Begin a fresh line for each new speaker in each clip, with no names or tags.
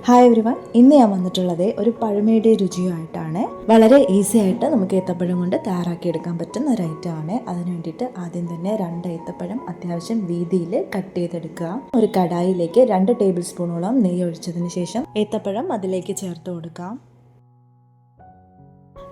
Hi everyone, ഇന്ന് ഞാൻ വന്നിട്ടുള്ളത് ഒരു പഴമയുടെ രുചിയുമായിട്ടാണ്. വളരെ ഈസി ആയിട്ട് നമുക്ക് ഏത്തപ്പഴം കൊണ്ട് തയ്യാറാക്കിയെടുക്കാൻ പറ്റുന്ന ഒരു ഐറ്റമാണ്. അതിന് വേണ്ടിയിട്ട് ആദ്യം തന്നെ 2 ഏത്തപ്പഴം അത്യാവശ്യം വീതിയിൽ കട്ട് ചെയ്തെടുക്കുക. ഒരു കടായിലേക്ക് 2 ടേബിൾ സ്പൂണോളം നെയ്യ് ഒഴിച്ചതിന് ശേഷം ഏത്തപ്പഴം അതിലേക്ക് ചേർത്ത് കൊടുക്കാം.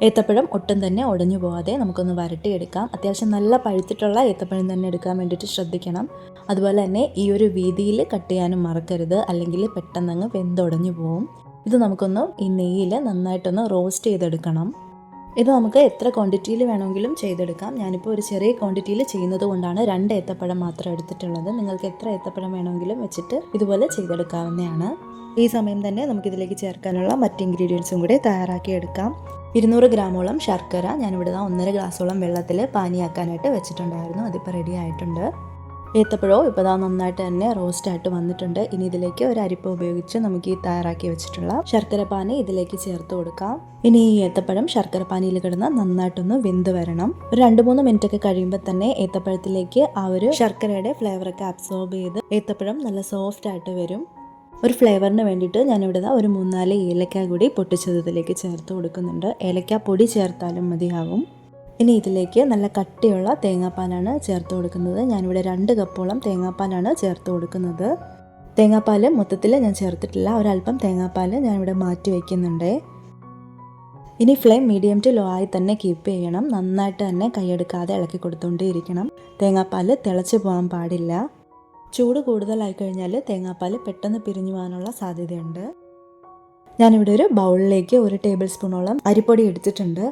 ഏത്തപ്പഴം ഒട്ടും തന്നെ ഉടഞ്ഞു പോകാതെ നമുക്കൊന്ന് വരട്ടിയെടുക്കാം. അത്യാവശ്യം നല്ല പഴുത്തിട്ടുള്ള ഏത്തപ്പഴം തന്നെ എടുക്കാൻ വേണ്ടിയിട്ട് ശ്രദ്ധിക്കണം. അതുപോലെ തന്നെ ഈ ഒരു വീതിയിൽ കട്ട് ചെയ്യാനും മറക്കരുത്, അല്ലെങ്കിൽ പെട്ടെന്നങ്ങ് വെന്തുടഞ്ഞു പോവും. ഇത് നമുക്കൊന്ന് ഈ നെയ്യിൽ നന്നായിട്ടൊന്ന് റോസ്റ്റ് ചെയ്തെടുക്കണം. ഇത് നമുക്ക് എത്ര ക്വാണ്ടിറ്റിയിൽ വേണമെങ്കിലും ചെയ്തെടുക്കാം. ഞാനിപ്പോൾ ഒരു ചെറിയ ക്വാണ്ടിറ്റിയിൽ ചെയ്യുന്നത് കൊണ്ടാണ് 2 ഏത്തപ്പഴം മാത്രം എടുത്തിട്ടുള്ളത്. നിങ്ങൾക്ക് എത്ര ഏത്തപ്പഴം വേണമെങ്കിലും വെച്ചിട്ട് ഇതുപോലെ ചെയ്തെടുക്കാവുന്നതാണ്. ഈ സമയം തന്നെ നമുക്കിതിലേക്ക് ചേർക്കാനുള്ള മറ്റ് ഇൻഗ്രീഡിയൻസും കൂടി തയ്യാറാക്കിയെടുക്കാം. 200 ഗ്രാമോളം ശർക്കര ഞാനിവിടെ 1.5 ഗ്ലാസോളം വെള്ളത്തിൽ പാനിയാക്കാനായിട്ട് വെച്ചിട്ടുണ്ടായിരുന്നു. അതിപ്പോൾ റെഡി ആയിട്ടുണ്ട്. ഏത്തപ്പഴവും ഇപ്പോൾ നന്നായിട്ട് തന്നെ റോസ്റ്റായിട്ട് വന്നിട്ടുണ്ട്. ഇനി ഇതിലേക്ക് ഒരു അരിപ്പ ഉപയോഗിച്ച് നമുക്ക് ഈ തയ്യാറാക്കി വെച്ചിട്ടുള്ള ശർക്കര പാനി ഇതിലേക്ക് ചേർത്ത് കൊടുക്കാം. ഇനി ഈ ഏത്തപ്പഴം ശർക്കര പാനിയിൽ കിടന്ന് നന്നായിട്ടൊന്ന് വെന്ത് വരണം. ഒരു 2-3 മിനിറ്റ് ഒക്കെ കഴിയുമ്പോൾ തന്നെ ഏത്തപ്പഴത്തിലേക്ക് ആ ഒരു ശർക്കരയുടെ ഫ്ലേവറൊക്കെ അബ്സോർബ് ചെയ്ത് ഏത്തപ്പഴം നല്ല സോഫ്റ്റ് ആയിട്ട് വരും. ഒരു ഫ്ലേവറിന് വേണ്ടിയിട്ട് ഞാനിവിടെ ഒരു 3-4 ഏലക്ക കൂടി പൊട്ടിച്ചത് ഇതിലേക്ക് ചേർത്ത് കൊടുക്കുന്നുണ്ട്. ഏലക്ക പൊടി ചേർത്താലും മതിയാവും. ഇനി ഇതിലേക്ക് നല്ല കട്ടിയുള്ള തേങ്ങാപ്പാലാണ് ചേർത്ത് കൊടുക്കുന്നത്. ഞാനിവിടെ 2 കപ്പോളം തേങ്ങാപ്പാലാണ് ചേർത്ത് കൊടുക്കുന്നത്. തേങ്ങാപ്പാൽ മൊത്തത്തിൽ ഞാൻ ചേർത്തിട്ടില്ല, ഒരല്പം തേങ്ങാപ്പാൽ ഞാനിവിടെ മാറ്റി വയ്ക്കുന്നുണ്ട്. ഇനി ഫ്ലെയിം മീഡിയം ടു ലോ ആയി തന്നെ കീപ്പ് ചെയ്യണം. നന്നായിട്ട് തന്നെ കൈയെടുക്കാതെ ഇളക്കി കൊടുത്തുകൊണ്ടേയിരിക്കണം. തേങ്ങാപ്പാൽ തിളച്ച് പോകാൻ പാടില്ല. ചൂട് കൂടുതലായി കഴിഞ്ഞാൽ തേങ്ങാപ്പാൽ പെട്ടെന്ന് പിരിഞ്ഞു പോകാനുള്ള സാധ്യതയുണ്ട്. ഞാനിവിടെ ഒരു ബൗളിലേക്ക് 1 ടേബിൾ സ്പൂണോളം അരിപ്പൊടി എടുത്തിട്ടുണ്ട്.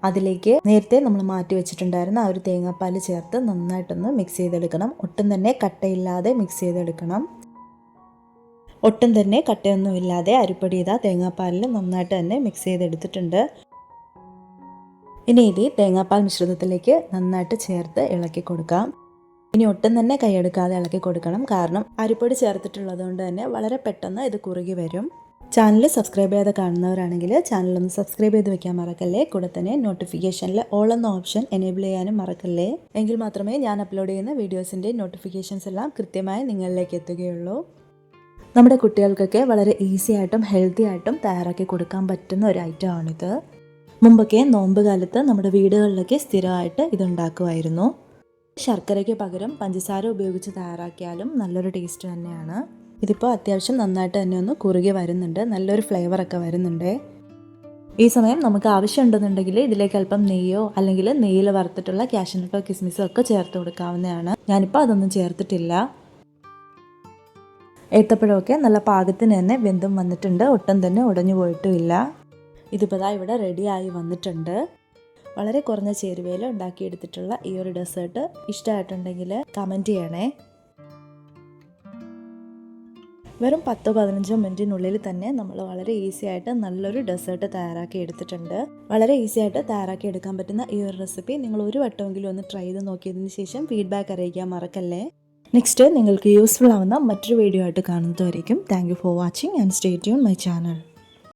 അതിലേക്ക് നേരത്തെ നമ്മൾ മാറ്റി വെച്ചിട്ടുണ്ടായിരുന്ന ആ ഒരു തേങ്ങാപ്പാൽ ചേർത്ത് നന്നായിട്ടൊന്ന് മിക്സ് ചെയ്തെടുക്കണം. ഒട്ടും തന്നെ കട്ടയില്ലാതെ മിക്സ് ചെയ്തെടുക്കണം. ഒട്ടും തന്നെ കട്ടയൊന്നുമില്ലാതെ അരിപ്പൊടി തേങ്ങാപ്പാലിൽ നന്നായിട്ട് തന്നെ മിക്സ് ചെയ്തെടുത്തിട്ടുണ്ട്. ഇനി ഇത് തേങ്ങാപ്പാൽ മിശ്രിതത്തിലേക്ക് നന്നായിട്ട് ചേർത്ത് ഇളക്കി കൊടുക്കാം. ഇനി ഒട്ടും തന്നെ കൈയെടുക്കാതെ ഇളക്കി കൊടുക്കണം, കാരണം അരിപ്പൊടി ചേർത്തിട്ടുള്ളത് കൊണ്ട് തന്നെ വളരെ പെട്ടെന്ന് ഇത് കുറുകി വരും. ചാനൽ സബ്സ്ക്രൈബ് ചെയ്ത് കാണുന്നവരാണെങ്കിൽ ചാനലൊന്ന് സബ്സ്ക്രൈബ് ചെയ്ത് വെക്കാൻ മറക്കല്ലേ. കൂടെ തന്നെ നോട്ടിഫിക്കേഷനിൽ ഓൾ എന്ന ഓപ്ഷൻ എനേബിൾ ചെയ്യാനും മറക്കല്ലേ. എങ്കിൽ മാത്രമേ ഞാൻ അപ്ലോഡ് ചെയ്യുന്ന വീഡിയോസിൻ്റെ നോട്ടിഫിക്കേഷൻസ് എല്ലാം കൃത്യമായി നിങ്ങളിലേക്ക് എത്തുകയുള്ളൂ. നമ്മുടെ കുട്ടികൾക്കൊക്കെ വളരെ ഈസി ആയിട്ടും ഹെൽത്തി ആയിട്ടും തയ്യാറാക്കി കൊടുക്കാൻ പറ്റുന്ന ഒരു ഐറ്റമാണിത്. മുമ്പൊക്കെ നോമ്പ് കാലത്ത് നമ്മുടെ വീടുകളിലൊക്കെ സ്ഥിരമായിട്ട് ഇതുണ്ടാക്കുമായിരുന്നു. ശർക്കരയ്ക്ക് പകരം പഞ്ചസാര ഉപയോഗിച്ച് തയ്യാറാക്കിയാലും നല്ലൊരു ടേസ്റ്റ് തന്നെയാണ്. ഇതിപ്പോൾ അത്യാവശ്യം നന്നായിട്ട് തന്നെ ഒന്ന് കുറുകി വരുന്നുണ്ട്, നല്ലൊരു ഫ്ലേവറൊക്കെ വരുന്നുണ്ട്. ഈ സമയം നമുക്ക് ആവശ്യമുണ്ടെന്നുണ്ടെങ്കിൽ ഇതിലേക്ക് അല്പം നെയ്യോ അല്ലെങ്കിൽ നെയ്യിൽ വറുത്തിട്ടുള്ള കാഷ്യൂനട്ടോ കിസ്മിസോ ഒക്കെ ചേർത്ത് കൊടുക്കാവുന്നതാണ്. ഞാനിപ്പോൾ അതൊന്നും ചേർത്തിട്ടില്ല. ഏത്തപ്പഴമൊക്കെ നല്ല പാകത്തിന് തന്നെ വെന്തും വന്നിട്ടുണ്ട്, ഒട്ടും തന്നെ ഉടഞ്ഞു പോയിട്ടുമില്ല. ഇതിപ്പോൾ ഇവിടെ റെഡിയായി വന്നിട്ടുണ്ട്. വളരെ കുറഞ്ഞ ചേരുവയിൽ ഉണ്ടാക്കിയെടുത്തിട്ടുള്ള ഈ ഒരു ഡെസേർട്ട് ഇഷ്ടമായിട്ടുണ്ടെങ്കിൽ കമൻറ്റ് ചെയ്യണേ. വെറും 10-15 മിനിറ്റിനുള്ളിൽ തന്നെ നമ്മൾ വളരെ ഈസി ആയിട്ട് നല്ലൊരു ഡെസേർട്ട് തയ്യാറാക്കി എടുത്തിട്ടുണ്ട്. വളരെ ഈസി ആയിട്ട് തയ്യാറാക്കി എടുക്കാൻ പറ്റുന്ന ഈ ഒരു റെസിപ്പി നിങ്ങൾ ഒരു വട്ടമെങ്കിലും ഒന്ന് ട്രൈ ചെയ്ത് നോക്കിയതിന് ശേഷം ഫീഡ്ബാക്ക് അറിയിക്കാൻ മറക്കല്ലേ. നെക്സ്റ്റ് നിങ്ങൾക്ക് യൂസ്ഫുൾ ആവുന്ന മറ്റൊരു വീഡിയോ ആയിട്ട് കാണുന്നതായിരിക്കും. Thank you for watching and stay tune my channel.